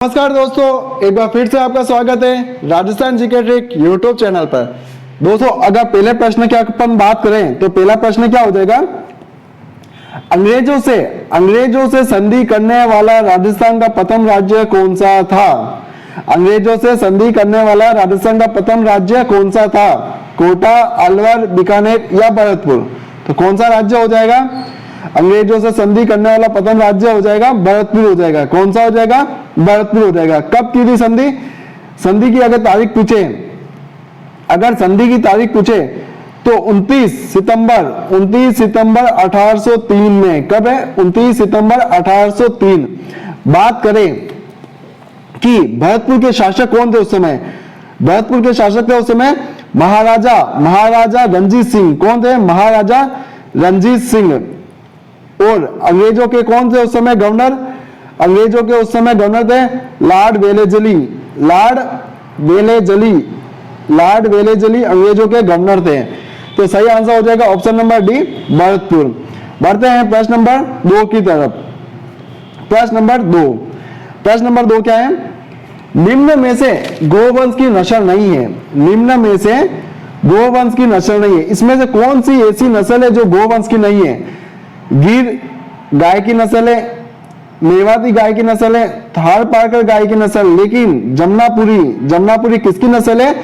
नमस्कार दोस्तों, एक बार फिर से आपका स्वागत है Rajasthan GK trick YouTube channel पर। दोस्तों, अगर पहले प्रश्न की अपन बात करें तो पहला प्रश्न क्या हो जाएगा? अंग्रेजों से संधि करने वाला राजस्थान का प्रथम राज्य कौन सा था? अंग्रेजों से संधि करने वाला राजस्थान का प्रथम राज्य कौन सा था? कोटा, अलवर, बीकानेर या भरतपुर? तो कौन सा राज्य हो जाएगा? अंग्रेजों से संधि करने वाला प्रथम राज्य हो जाएगा भरतपुर हो जाएगा। कौन सा हो जाएगा? भरतपुर हो जाएगा। कब की थी संधि? संधि की अगर तारीख पूछे, अगर संधि की तारीख पूछे तो 29 सितंबर 1803 में। कब है? 29 सितंबर 1803। बात करें कि भरतपुर के शासक कौन थे उस समय? भरतपुर के शासक थे उस समय महाराजा रणजीत सिंह। कौन थे? महाराजा रणजीत सिंह। और अंग्रेजों के कौन थे उस समय गवर्नर? अंग्रेजों के उस समय गवर्नर थे लॉर्ड वेलेजली अंग्रेजों के गवर्नर थे। तो सही आंसर हो जाएगा ऑप्शन नंबर डी, भरतपुर। बढ़ते हैं प्रश्न नंबर 2 की तरफ। प्रश्न नंबर 2 क्या है? निम्न में से गोवंश की नस्ल नहीं है। निम्न में से गोवंश की नस्ल नहीं है। इसमें से कौन सी ऐसी नस्ल है जो गोवंश की नहीं है? गिर गाय की नस्ल है, मेवाती गाय की नस्ल है, थार पारकर गाय की नस्ल। लेकिन जमुनापुरी किसकी नस्ल है?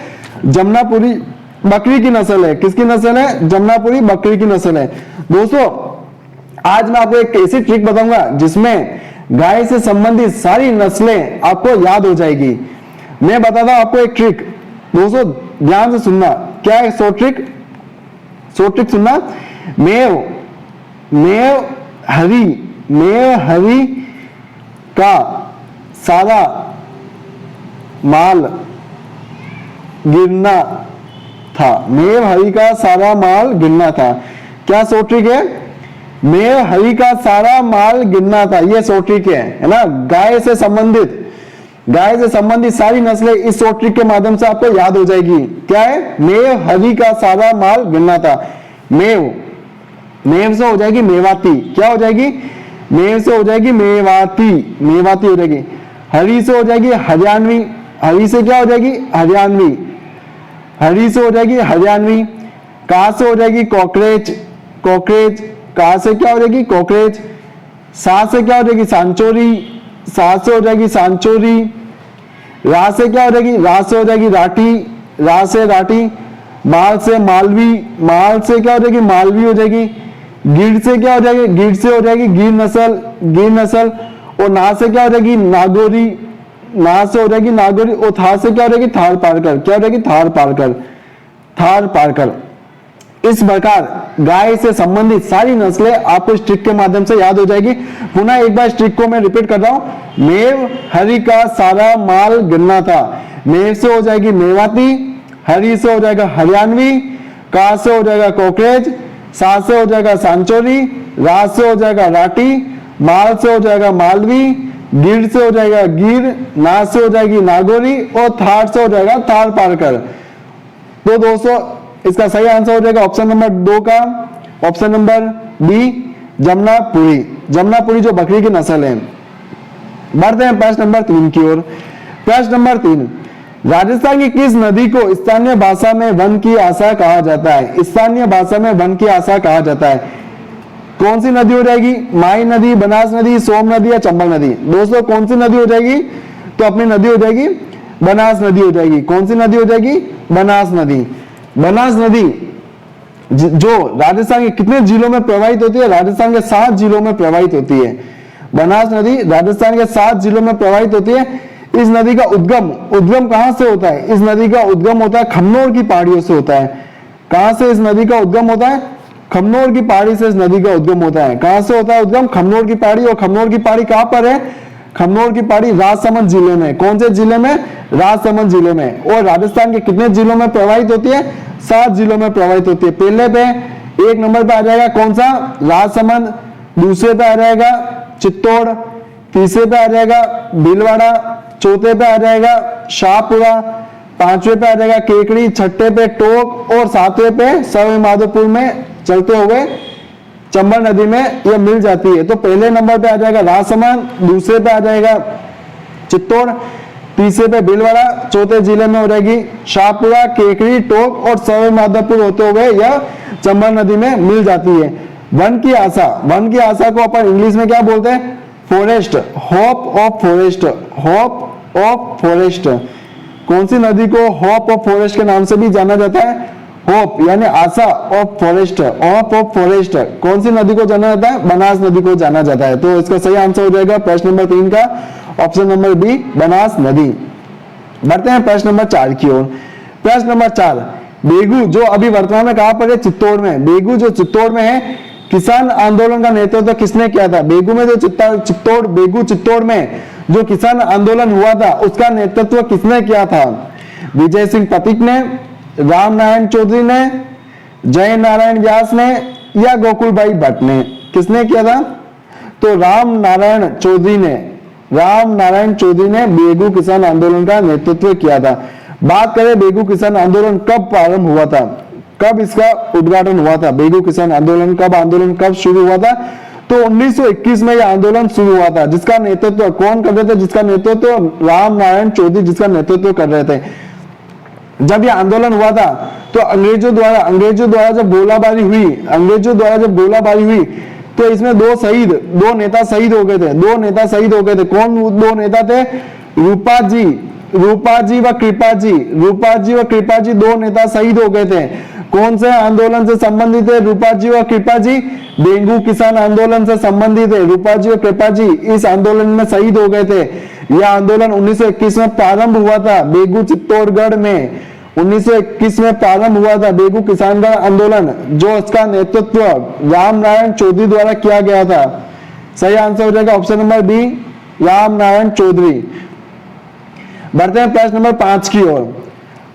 जमुनापुरी बकरी की नस्ल है। किसकी नस्ल है? जमुनापुरी बकरी की नस्ल है। दोस्तों, आज मैं आपको एक ऐसी ट्रिक बताऊंगा जिसमें गाय से संबंधित सारी नस्लें आपको याद हो जाएगी। मैं बताता हूं आपको एक ट्रिक। दोस्तों, ध्यान से सुनना। क्या है शॉर्ट ट्रिक सुनना। मेव हरी का सारा माल गिरना था। मेव हरी का सारा माल गिरना था। क्या शॉर्ट ट्रिक है? मेव हरी का सारा माल गिरना था। यह शॉर्ट ट्रिक है ना। गाय से संबंधित सारी नस्लें इस शॉर्ट ट्रिक के माध्यम से आपको याद हो जाएगी। क्या है? मेव हरी का सारा माल गिरना था। मेव से हो जाएगी मेवाती। क्या हो जाएगी? मेव से हो जाएगी मेवाती हो जाएगी। हरी से हो जाएगी हरियाणवी। हरी से क्या हो जाएगी? हरियाणवी। हरी से हो जाएगी हरियाणवी। का से हो जाएगी कॉकरेज। का से क्या हो जाएगी? कॉकरेज। सा से क्या हो जाएगी? सांचोरी। सा से हो जाएगी सांचोरी। रा से क्या हो जाएगी? रा से हो जाएगी राठी। रा से राठी। माल से मालवी। माल से क्या हो जाएगी? मालवी हो जाएगी। गिर से क्या हो जाएगी? गिर से हो जाएगी गिर नस्ल। और ना से क्या हो जाएगी? नागौरी। ना से हो जाएगी नागौरी। और था से क्या हो जाएगी? थार पारकर। क्या हो जाएगी? थार पारकर। इस प्रकार गाय से संबंधित सारी नस्लें आपको इस ट्रिक के माध्यम से याद हो जाएगी। पुनः एक बार इस ट्रिक को मैं रिपीट कर रहा हूं। मेव हरी का सारा माल गिरना था। मेव से हो जाएगी मेवाती। हरी से हो जाएगा हरियाणवी। का से हो जाएगा कॉकरेज। सा से हो जाएगा सांचोरी। रा से हो जाएगा राठी। माल से हो जाएगा मालवी। गिर से हो जाएगा गिर। ना से हो जाएगी नागौरी। और थार से हो जाएगा थार पारकर। तो दोस्तों, इसका सही आंसर हो जाएगा ऑप्शन नंबर 2 का, ऑप्शन नंबर बी, जमुनापुरी जो बकरी की नस्ल है। बढ़ते हैं प्रश्न नंबर 3 की ओर। प्रश्न नंबर 3, राजस्थान की किस नदी को स्थानीय भाषा में वन की आशा कहा जाता है? स्थानीय भाषा में वन की आशा कहा जाता है। कौन सी नदी हो जाएगी? माई नदी, बनास नदी, सोम नदी या चंबल नदी? दोस्तों, कौन सी नदी हो जाएगी? तो अपनी नदी हो जाएगी बनास नदी हो जाएगी। कौन सी नदी हो जाएगी? बनास नदी जो राजस्थान के कितने जिलों में प्रवाहित होती है? राजस्थान के 7 जिलों में प्रवाहित होती है। बनास नदी राजस्थान के 7 जिलों में प्रवाहित होती है। इस नदी का उद्गम कहां से होता है? इस नदी का उद्गम होता है खमनोर की पहाड़ियों से होता है। कहां से इस नदी का उद्गम होता है? खमनोर की पहाड़ी से इस नदी का उद्गम होता है। कहां से होता है उद्गम? खमनोर की पहाड़ी। और खमनोर की पहाड़ी कहां पर है? खमनोर की पहाड़ी राजसमंद जिले में। कौन से जिले में? राजसमंद जिले में। और राजस्थान के कितने जिलों में प्रवाहित होती है? 7 जिलों में प्रवाहित होती है। पहले पे 1 नंबर पे आ जाएगा कौन सा? राजसमंद। दूसरे पे आ जाएगा चित्तौड़। तीसरे पे आ जाएगा भीलवाड़ा। चौथे पे आ जाएगा शाहपुरा। 5वें पे आ जाएगा केकड़ी। 6ठे पे टोक। और 7वें पे सवाई माधोपुर में चलते हुए चंबल नदी में यह मिल जाती है। तो पहले नंबर पे आ जाएगा राजसमंद, दूसरे पे आ जाएगा चित्तौड़, तीसरे पे भीलवाड़ा, चौथे जिले में हो जाएगी शाहपुरा, केकरी, टोक और सवाई माधोपुर होते हुए यह चंबल नदी में मिल जाती है। वन की आशा, वन की आशा को अपन इंग्लिश में क्या बोलते हैं? Forest, hope of forest, hope of forest. कौन सी नदी को होप ऑफ फॉरेस्ट के नाम से भी जाना जाता है? होप यानी आशा of forest, hope of forest. कौन सी नदी को जाना जाता है? बनास नदी को जाना जाता है। तो इसका सही आंसर हो जाएगा प्रश्न नंबर 3 का ऑप्शन नंबर बी, बनास नदी। बढ़ते हैं प्रश्न नंबर 4 की ओर। प्रश्न नंबर 4, बेगू जो अभी वर्तमान में कहां पर है? चित्तौड़ में। बेगू जो चित्तौड़ में है, किसान आंदोलन का नेतृत्व किसने किया था? बेगू में जो चित्तौड़, बेगू चित्तौड़ में जो किसान आंदोलन हुआ था उसका नेतृत्व किसने किया था? विजय सिंह पथिक ने, राम नारायण चौधरी ने, जय नारायण व्यास ने या गोकुलभाई भट्ट ने? किसने किया था? तो राम नारायण चौधरी ने, राम नारायण चौधरी ने बेगू किसान आंदोलन का नेतृत्व किया था। बात करें बेगू किसान आंदोलन कब प्रारंभ हुआ था, कब इसका उद्घाटन हुआ था? बेगू किसान आंदोलन कब शुरू हुआ था? तो 1921 में यह आंदोलन शुरू हुआ था। जिसका नेतृत्व कौन कर रहे थे? जिसका नेतृत्व राम नारायण चौधरी जिसका नेतृत्व कर रहे थे। जब यह आंदोलन हुआ था तो अंग्रेजों द्वारा जब गोलाबारी हुई, तो इसमें दो नेता शहीद हो गए थे। कौन दो नेता थे? रूपा जी व कृपा जी दो नेता शहीद हो गए थे। कौन से आंदोलन से संबंधित है रूपा जी व कृपा जी? बेगू किसान आंदोलन से संबंधित है। रूपा जी और कृपा जी इस आंदोलन में शहीद हो गए थे। यह आंदोलन 1921 में प्रारंभ हुआ था बेगू चित्तौड़गढ़ में। 1921 में प्रारंभ हुआ था बेगू किसान आंदोलन, जो इसका नेतृत्व राम नारायण चौधरी द्वारा किया गया था। सही आंसर हो जाएगा option number B, Ram Narayan Chaudhary. बढ़ते हैं प्रश्न नंबर 5 की ओर।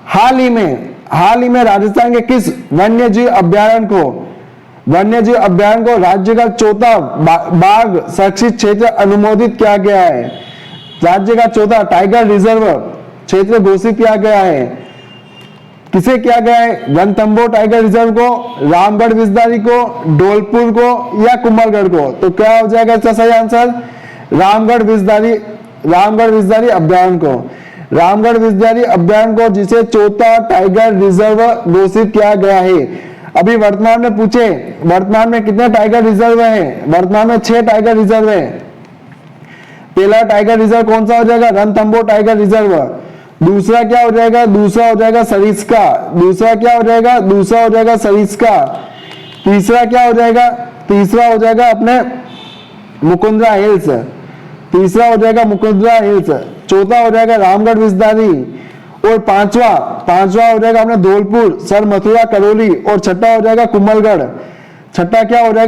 हाल ही में राजस्थान के किस वन्य जीव अभ्यारण्य को राज्य का चौथा बाघ संरक्षित क्षेत्र अनुमोदित किया गया है? राज्य का चौथा टाइगर रिजर्व क्षेत्र घोषित किया गया है। किसे किया गया है? रणथंभौर टाइगर रिजर्व को, रामगढ़ विजदारी को, धौलपुर को या कुंभलगढ़ को? तो क्या हो जाएगा इसका सही आंसर? रामगढ़ विजदारी अभ्यारण्य को। रामगढ़ विजदारी अभ्यारण्य को जिसे चौथा टाइगर रिजर्व घोषित किया गया है। अभी वर्तमान में कितने टाइगर रिजर्व हैं? वर्तमान में 6 टाइगर रिजर्व है। पहला टाइगर रिजर्व कौन सा हो जाएगा? Ranthambore tiger reserve. दूसरा क्या हो जाएगा? दूसरा हो जाएगा सरिस्का। तीसरा क्या हो जाएगा? तीसरा हो जाएगा अपने मुकुंदरा हिल्स। चौथा हो जाएगा रामगढ़ विजदारी और पांचवा हो जाएगा अपने धौलपुर, सर मथुरा, करौली और छठा हो जाएगा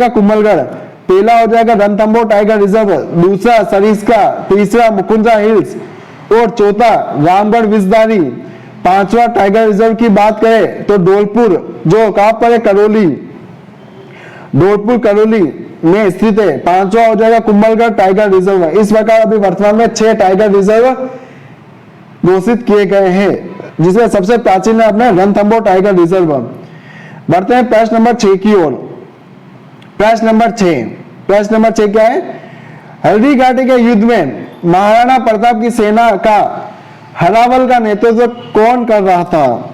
कुंभलगढ़। पहला हो जाएगा रणथंभौर टाइगर रिजर्व, दूसरा सरिस्का, तीसरा मुकुंदरा हिल्स और चौथा रामगढ़ विजदारी। पांचवा टाइगर रिजर्व की बात करें तो धौलपुर, जो कहां पर है? करौली में स्थित है। पांचवा हो जाएगा कुंभलगढ़ टाइगर रिजर्व। इस प्रकार अभी वर्तमान में 6 टाइगर रिजर्व घोषित किए गए हैं, जिसमें सबसे प्राचीन है अपने रणथंभौर टाइगर रिजर्व। बढ़ते हैं प्रश्न नंबर 6 की ओर। प्रश्न नंबर 6 क्या है? हल्दी घाटी के युद्ध में महाराणा प्रताप की सेना का हरावल का नेतृत्व कौन कर रहा था?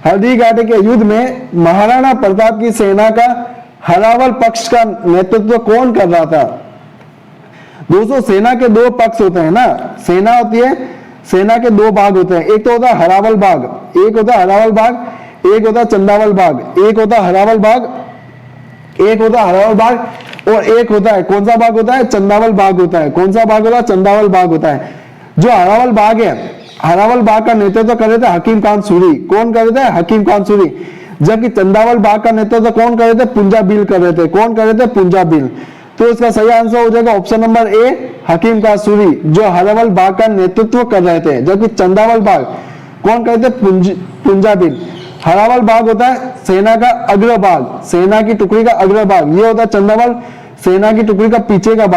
हल्दी घाटी के युद्ध में महाराणा प्रताप की सेना का हरावल पक्ष का नेतृत्व कौन कर रहा था? दोस्तों, सेना के 2 पक्ष होते हैं ना। सेना होती है, सेना के 2 भाग होते हैं। एक तो होता है हरावल भाग, एक होता है चंदावल भाग। एक होता है हरावल भाग और एक होता है, कौन सा भाग होता है? चंदावल भाग होता है। कौन सा भाग होता है? चंदावल भाग होता है। जो हरावल भाग है, हरावल बाग का नेतृत्व कर रहे थे हकीम खान सूरी। कौन कर रहे थे? हकीम खान सूरी। जबकि चंदावल बाग का नेतृत्व कौन कर रहे थे? पुंजा बिल कर रहे थे। कौन कर रहे थे? पुंजा बिल। तो इसका सही आंसर हो जाएगा ऑप्शन नंबर ए, हकीम खान सूरी, जो हरावल बाग का नेतृत्व कर रहे थे। जबकि चंदावल बाग कौन कर रहे थे? पुंजा बिल। हरावल बाग होता है सेना का अग्रभाग, सेना की टुकड़ी का अग्रभाग। ये होता है चंदावल, सेना की टुकड़ी का पीछे का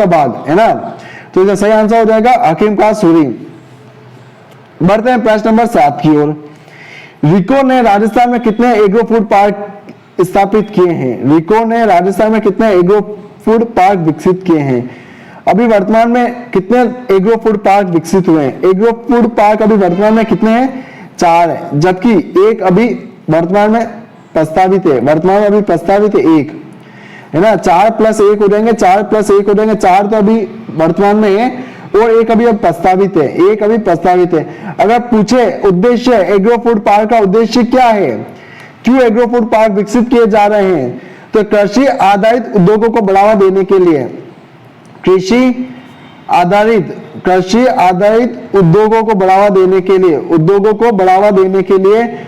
भाग है ना। तो इसका सही आंसर हो जाएगा हकीम खान सूरी। बढ़ते हैं प्रश्न नंबर 7 की ओर। रिको ने राजस्थान में कितने एग्रो फूड पार्क स्थापित किए हैं? रिको ने राजस्थान में कितने एग्रो फूड पार्क विकसित किए हैं? अभी वर्तमान में कितने एग्रो फूड पार्क विकसित हुए हैं? एग्रो फूड पार्क अभी वर्तमान में कितने हैं? 4 है, जबकि एक अभी वर्तमान में प्रस्तावित है, वर्तमान में अभी प्रस्तावित है एक, है ना। 4 + 1 हो जाएंगे, 4 + 1 हो जाएंगे, 4 तो अभी वर्तमान में है और एक अभी प्रस्तावित है, एक अभी प्रस्तावित है। अगर पूछे उद्देश्य एग्रो फूड पार्क का उद्देश्य क्या है, क्यों एग्रो फूड पार्क विकसित किए जा रहे हैं, तो कृषि आधारित उद्योगों को बढ़ावा देने के लिए, कृषि आधारित उद्योगों को बढ़ावा देने के लिए, उद्योगों को बढ़ावा देने के लिए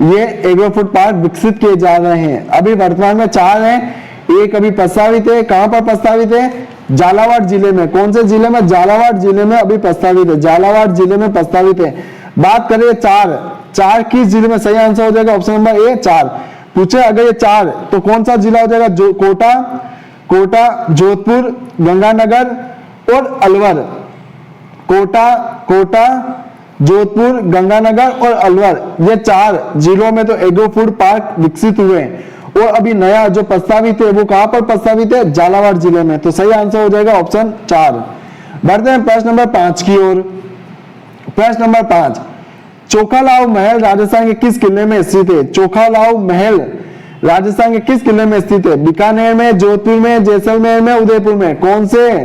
ये एग्रो फूड पार्क विकसित किए जा रहे हैं। अभी वर्तमान में 4 हैं, एक अभी प्रस्तावित है। कहां पर प्रस्तावित है? झालावाड़ जिले में। कौन से जिले में? झालावाड़ जिले में अभी प्रस्तावित है, झालावाड़ जिले में प्रस्तावित है। बात करें 4 किस जिले में? सही आंसर हो जाएगा ऑप्शन नंबर ए 4। पूछे अगर ये 4 तो कौन सा जिला हो जाएगा? कोटा, जोधपुर, गंगानगर और अलवर। कोटा, जोधपुर, गंगानगर और अलवर, ये 4 जिलों में तो एग्रो फूड पार्क विकसित हुए हैं। और अभी नया जो प्रस्तावित है वो कहां पर प्रस्तावित है? झालावाड़ जिले में। तो सही आंसर हो जाएगा ऑप्शन 4। बढ़ते हैं प्रश्न नंबर 5 की ओर। प्रश्न नंबर 5, चोखालाव महल राजस्थान के किस किले में स्थित है? चोखालाव महल राजस्थान के किस किले में स्थित है? बीकानेर में, जोधपुर में, जैसलमेर में, उदयपुर में। कौन से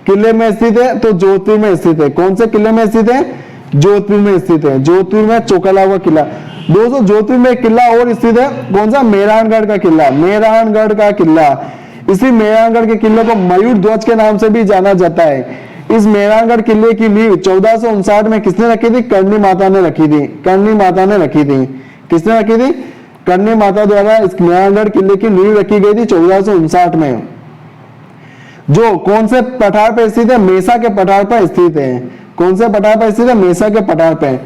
किले में स्थित है? तो जोधपुर में स्थित है। कौन से किले में स्थित है? जोधपुर में स्थित है। जोधपुर में चोखालाव का किला। दोस्तों जोधपुर में एक किला और स्थित है, कौन सा? मेहरानगढ़ का किला। मेहरानगढ़ का किला, इसी मेहरानगढ़ के किले को मयूर ध्वज के नाम से भी जाना जाता है। इस मेहरानगढ़ किले की नींव 1459 में किसने रखी थी? करणी माता ने रखी थी। करणी माता ने रखी थी। किसने रखी थी? करणी माता द्वारा इस मेहरानगढ़ किले की नींव रखी गई थी 1459 में। जो कौन से पठार पर स्थित है? मेसा के पठार पर स्थित है। कौन से पठार पर स्थित है? मेसा के पठार पर।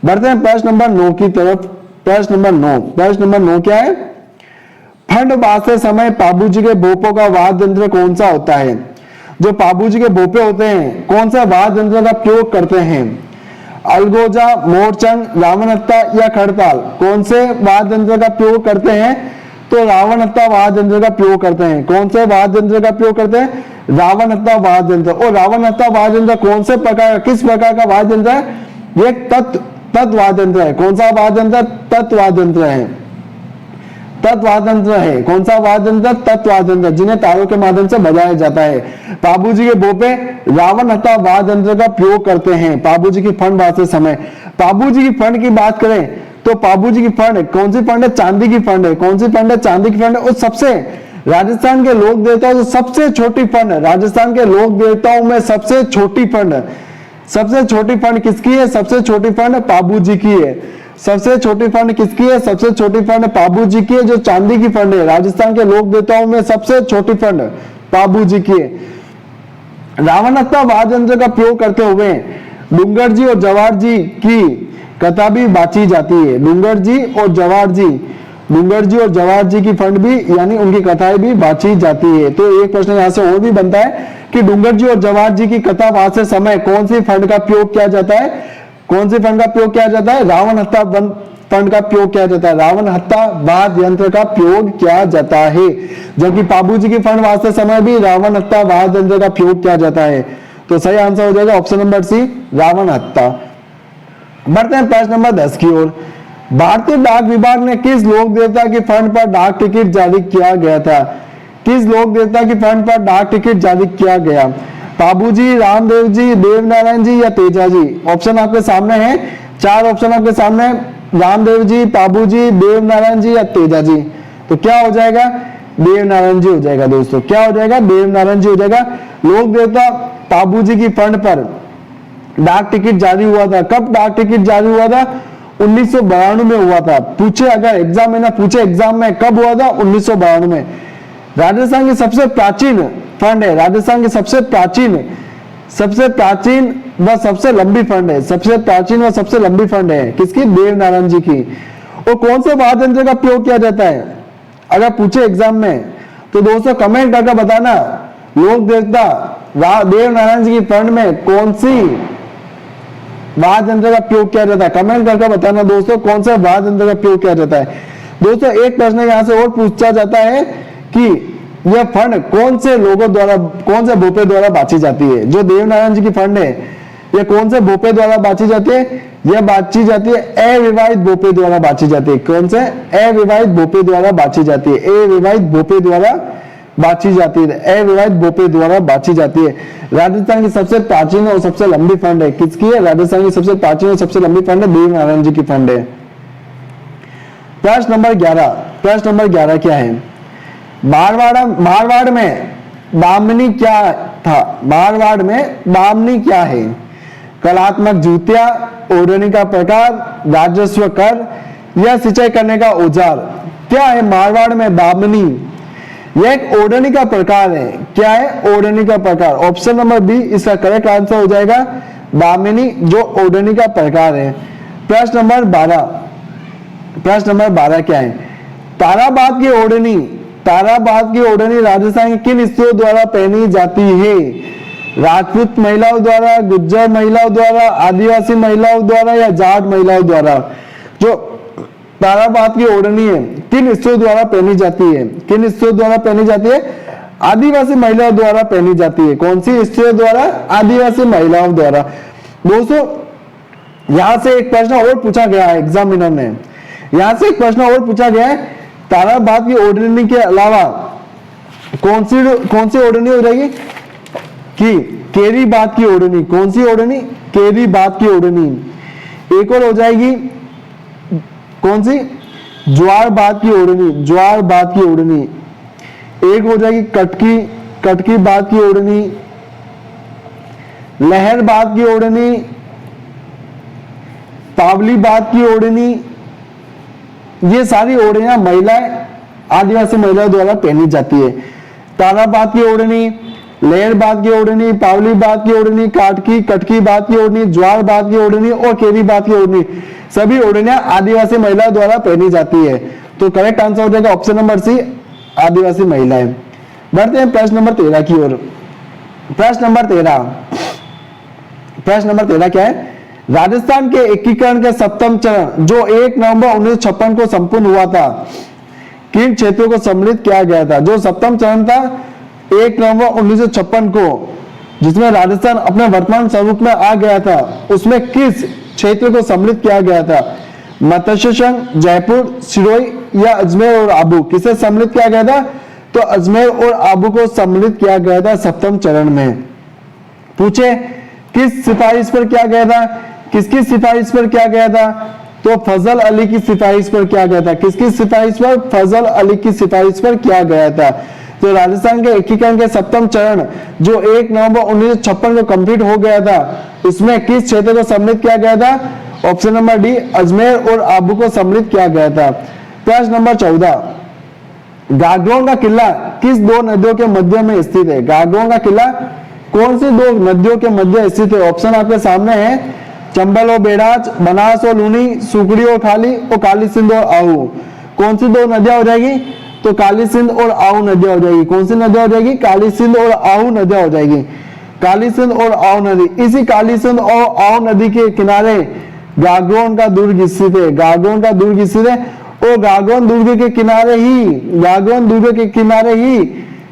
बढ़ते हैं प्रश्न नंबर 9 की तरफ। प्रश्न नंबर 9, प्रश्न नंबर 9 क्या है? फंड बांधते समय पाबूजी के भोपों का वाद्य यंत्र कौन सा होता है? जो पाबूजी के भोपे होते हैं कौन सा वाद्य यंत्र का प्रयोग करते हैं? अलगोजा, मोरचंग, रावणहत्ता या खड़ताल। कौन से वाद्य यंत्र का प्रयोग करते हैं? तो रावणहत्ता वाद्य यंत्र का प्रयोग करते हैं। कौन से वाद्य यंत्र का प्रयोग करते हैं? रावणहत्ता वाद्य यंत्र। और रावणहत्ता वाद्य यंत्र कौन से प्रकार, किस प्रकार का वाद्य यंत्र है? ये तत्वाद्य यंत्र है। कौन सा वाद्य यंत्र? तत्वाद्य यंत्र है। तत्वाद्य यंत्र है। कौन सा वाद्य यंत्र? तत्वाद्य यंत्र, जिन्हें तारों के माध्यम से बजाया जाता है। पाबूजी के भोपे रावणहत्ता वाद्य यंत्र का प्रयोग करते हैं पाबूजी की फंड बांधते समय। पाबूजी की फंड की बात करें तो पाबूजी की फंड कौन सी फंड है? चांदी की फंड है। कौन सी फंड है? चांदी की फंड है। और सबसे राजस्थान के लोक देवताओं से सबसे छोटी फंड, राजस्थान के लोक देवताओं में सबसे छोटी फंड, सबसे छोटी फंड किसकी है? सबसे छोटी फंड पाबूजी की है। सबसे छोटी फंड किसकी है? सबसे छोटी फंड पाबूजी की है। जो चांदी की फंड है राजस्थान के लोक देवताओं में सबसे छोटी फंड पाबूजी की है। रावणहत्ता वाद्य यंत्र का प्रयोग करते हुए डूंगर जी और जवाहर जी की कथा भी बांची जाती है। डूंगर जी और जवाहर जी की फंड भी यानी उनकी कथाएं भी बांची जाती है। तो एक प्रश्न यहाँ से और भी बनता है कि डूंगर जी और जवाहर जी की कथा वाचते समय कौन सी फंड का प्रयोग किया जाता है? कौन सी फंड का प्रयोग किया जाता है? रावणहत्ता फंड का प्रयोग किया जाता है। रावणहत्ता वाद्य यंत्र का प्रयोग किया जाता है। जबकि पाबूजी की फंड वाचते समय भी रावणहत्ता वाद्य यंत्र का प्रयोग किया जाता है। तो सही आंसर हो जाएगा ऑप्शन नंबर सी, रावणहत्ता। बढ़ते हैं प्रश्न नंबर 10 की ओर। भारतीय डाक विभाग ने किस लोक देवता की फंड पर डाक टिकट जारी किया गया था? किस लोक देवता की फंड पर डाक टिकट जारी किया गया? पाबूजी, रामदेव जी, देवनारायण जी या तेजा जी। ऑप्शन आपके सामने है, 4 ऑप्शन आपके सामने, रामदेव जी, पाबूजी, देवनारायण जी या तेजा जी। तो क्या हो जाएगा? देवनारायण जी हो जाएगा दोस्तों। क्या हो जाएगा? देवनारायण जी हो जाएगा। लोक देवता पाबूजी की फंड पर डाक टिकट जारी हुआ था। कब डाक टिकट जारी हुआ था? 1992 में हुआ था। पूछे अगर एग्जाम में ना पूछे, एग्जाम में कब हुआ था? 1992 में। राजस्थान की सबसे प्राचीन फंड है, राजस्थान की सबसे प्राचीन व सबसे लंबी फंड है। सबसे प्राचीन व सबसे लंबी फंड है किसकी? देवनारायण जी की। और कौन से वाद्य यंत्र का प्रयोग किया जाता है अगर पूछे एग्जाम में? तो दोस्तों कमेंट करके बताना, लोक देवता देवनारायण जी की फंड में कौन सी वाद्य यंत्र का प्रयोग किया जाता है? कमेंट करके बताना दोस्तों, कौन सा वाद्य यंत्र का प्रयोग किया जाता है। दोस्तों एक प्रश्न यहां से और पूछा जाता है कि यह फंड कौन से लोगों द्वारा, कौन से भोपे द्वारा बांची जाती है? जो देवनारायण जी की फंड है यह कौन से भोपे द्वारा बांची जाती है? यह बांची जाती है अविवाहित भोपे द्वारा बांची जाती है। कौन से? अविवाहित भोपे द्वारा बांची जाती है। अविवाहित भोपे द्वारा बांची जाती है। अविवाहित भोपे द्वारा बांची जाती है। राजस्थान की सबसे प्राचीन और सबसे लंबी फंड है, किसकी है? राजस्थान की सबसे प्राचीन और सबसे लंबी फंड है देवनारायण जी की फंड है। प्रश्न नंबर 11, प्रश्न नंबर 11 क्या है? मारवाड़ में बामनी क्या था? मारवाड़ में बामनी क्या है? कलात्मक जूतियां, ओढ़नी का प्रकार, राजस्व कर या सिंचाई करने का औजार? क्या है मारवाड़ में बामनी? यह एक ओढ़नी का प्रकार है। क्या है? ओढ़नी का प्रकार। ऑप्शन नंबर बी इसका करेक्ट आंसर हो जाएगा, बामिनी जो ओढ़नी का प्रकार है। प्रश्न नंबर 12, प्रश्न नंबर 12 क्या है? ताराबाद की ओढ़नी, ताराबाद की ओढ़नी राजस्थान के किन स्त्रियों द्वारा पहनी जाती है? राजपूत महिलाओं द्वारा, गुज्जर महिलाओं द्वारा, आदिवासी महिलाओं द्वारा या जाट महिलाओं द्वारा? जो ताराबाद की ओढ़नी है किन स्त्रियों द्वारा पहनी जाती है? किन स्त्रियों द्वारा पहनी जाती है? आदिवासी महिलाओं द्वारा पहनी जाती है। कौन सी स्त्रियों द्वारा? आदिवासी महिलाओं द्वारा। दोस्तों यहां से एक प्रश्न और पूछा गया है एग्जामिनर ने, यहां से एक प्रश्न और पूछा गया है, ताराबाद की ओढ़नी के अलावा कौन सी ओढ़नी हो जाएगी? कि केरी बात की ओढ़नी। कौन सी ओढ़नी? केरी बात की ओढ़नी। एक और हो जाएगी कौन सी? ज्वार बात की ओढ़नी, ज्वार बात की ओढ़नी। एक हो जाएगी कटकी बात की ओढ़नी, लहर बात की ओढ़नी, पावली बात की ओढ़नी। ये सारी ओढ़नियां महिलाएं, आदिवासी महिलाओं द्वारा पहनी जाती है। ताराबाद की ओढ़नी, लहर बात की ओढ़नी, पावली बात की ओढ़नी, कटकी बात की ओढ़नी, ज्वार बात की ओढ़नी और केरी बात की ओढ़नी, सभी ओढ़नियां आदिवासी महिलाओं द्वारा पहनी जाती है। तो करेक्ट आंसर हो जाएगा ऑप्शन नंबर सी, आदिवासी महिलाएं। बढ़ते हैं प्रश्न नंबर 13 की ओर। प्रश्न नंबर 13, प्रश्न नंबर 13 क्या है? राजस्थान के एकीकरण के सप्तम चरण जो 1 नवंबर 1956 को संपूर्ण हुआ था, किन क्षेत्रों को सम्मिलित किया गया था? जो सप्तम चरण था 1 नवंबर 1956 को, जिसमें राजस्थान अपने वर्तमान स्वरूप में आ गया था, उसमें किस क्षेत्र को सम्मिलित किया गया था? मत्स्य संघ, जयपुर, सिरोही या अजमेर और आबू? किसे सम्मिलित किया गया था? तो अजमेर और आबू को सम्मिलित किया गया था सप्तम चरण में। पूछे किस सिफारिश पर किया गया था? किसकी सिफारिश पर किया गया था? तो फजल अली की सिफारिश पर किया गया था। किसकी सिफारिश पर? फजल अली की सिफारिश पर किया गया था। तो राजस्थान के एकीकरण के सप्तम चरण जो 1 नवंबर 1956 को कंप्लीट हो गया था, उसमें किस क्षेत्र को सम्मिलित किया गया था? ऑप्शन नंबर डी, अजमेर और आबू को सम्मिलित किया गया था। प्रश्न नंबर 14, गागरोन का किला किस 2 नदियों के मध्य में स्थित है? गागरोन का किला कौन सी 2 नदियों के मध्य स्थित है? ऑप्शन आपके सामने है, चंबल और बेड़ाच, बनास और लूनी, सुकड़ी और खाली और काली सिंध और आहू। कौन सी 2 नदियां हो जाएगी? तो काली सिंध और आहू नदियां हो जाएगी। कौन सी नदियां हो जाएगी? काली सिंध और आहू नदियां हो जाएगी। काली सिंध और आहू नदी, इसी काली सिंध और आहू नदी के किनारे गागरोन का दुर्ग स्थित है। गागरोन का दुर्ग स्थित है और गागरोन दुर्ग के किनारे ही, गागरोन दुर्ग के किनारे ही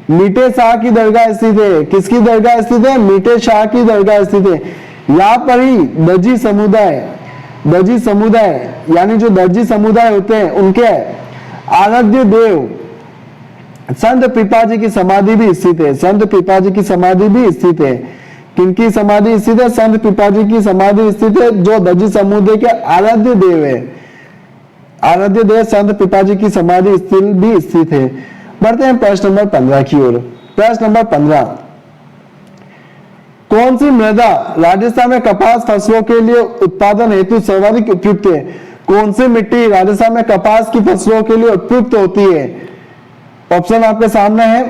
मीठे शाह की दरगाह स्थित है। किसकी दरगाह स्थित है? मीठे शाह की दरगाह स्थित है। यहाँ पर ही दर्जी समुदाय यानी जो दर्जी समुदाय होते हैं उनके आराध्य देव संत पिपाजी की समाधि भी स्थित है। संत पिपाजी की समाधि भी स्थित है। किनकी समाधि स्थित है? संत पिपाजी की समाधि स्थित है, जो दर्जी समुदाय के आराध्य देव है। आराध्य देव संत पिपाजी की समाधि भी स्थित है। बढ़ते हैं प्रश्न नंबर 15 की ओर। प्रश्न नंबर 15, कौन सी मृदा राजस्थान में कपास फसलों के लिए उत्पादन हेतु सर्वाधिक उपयुक्त है? कौन सी मिट्टी राजस्थान में कपास की फसलों के लिए उपयुक्त होती है? ऑप्शन आपके सामने है,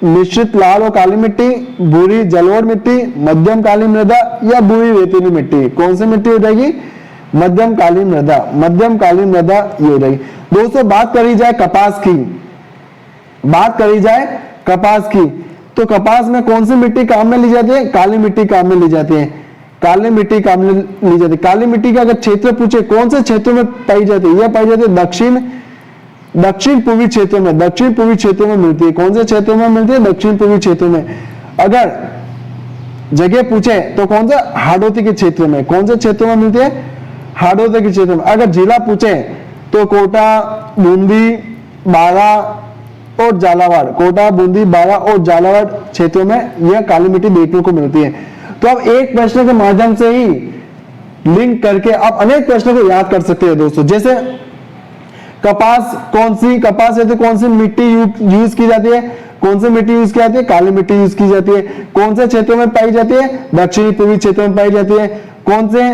मिश्रित लाल और काली मिट्टी, भूरी जलोढ़ मिट्टी, मध्यम काली मृदा या भूरी रेतीली मिट्टी। कौन सी मिट्टी हो जाएगी? मध्यम काली मृदा। मध्यम काली मृदा ये हो जाएगी। दोस्तों बात करी जाए कपास की, बात करी जाए कपास की, तो कपास में कौन सी मिट्टी काम में ली जाती है? काली मिट्टी काम में ली जाती है। काली मिट्टी काम में ली जाती है। काली मिट्टी का अगर क्षेत्र पूछे कौन से क्षेत्र में पाई जाती है? यह पाई जाती है दक्षिण पूर्वी क्षेत्रों में, दक्षिण पूर्वी क्षेत्रों में मिलती है। कौन से क्षेत्रों में मिलती है? दक्षिण पूर्वी क्षेत्रों में। अगर जगह पूछे तो कौन सा? हाड़ौती के क्षेत्र में। कौन से क्षेत्रों में मिलती है? हाड़ौती के क्षेत्र में। अगर जिला पूछे तो कोटा, बूंदी, बारा और झालावाड़, कोटा, बूंदी, बारा और झालावाड़ क्षेत्रों में यह काली मिट्टी देखने को मिलती है। तो अब एक प्रश्न के माध्यम से ही लिंक करके आप अनेक प्रश्नों को याद कर सकते हैं दोस्तों। जैसे कपास, कपास है तो कौन सी मिट्टी यूज की जाती है? कौन सी मिट्टी यूज की जाती है? काली मिट्टी यूज की जाती है। कौन से क्षेत्रों में पाई जाती है? दक्षिणी पूर्वी क्षेत्रों में पाई जाती है। कौन से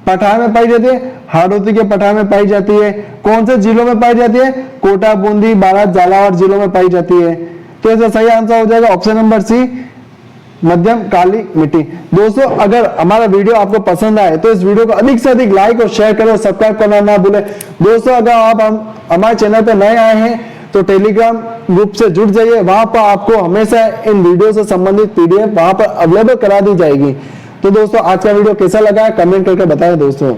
पठार में पाई जाती है? हाड़ौती के पठार में पाई जाती है। कौन से जिलों में पाई जाती है? कोटा, बूंदी, बारा, झालावाड़ जिलों में पाई जाती है। तो इसका सही आंसर हो जाएगा ऑप्शन नंबर सी, मध्यम काली मिट्टी। दोस्तों अगर हमारा वीडियो आपको पसंद आए तो इस वीडियो को अधिक से अधिक लाइक और शेयर करो, सब्सक्राइब करना ना भूलें। दोस्तों अगर आप हमारे चैनल पर नए आए हैं तो टेलीग्राम ग्रुप से जुड़ जाइए, वहां पर आपको हमेशा इन वीडियो से संबंधित पीडीएफ वहां पर अवेलेबल करा दी जाएगी। तो दोस्तों आज का वीडियो कैसा लगा है कमेंट करके बताएं दोस्तों।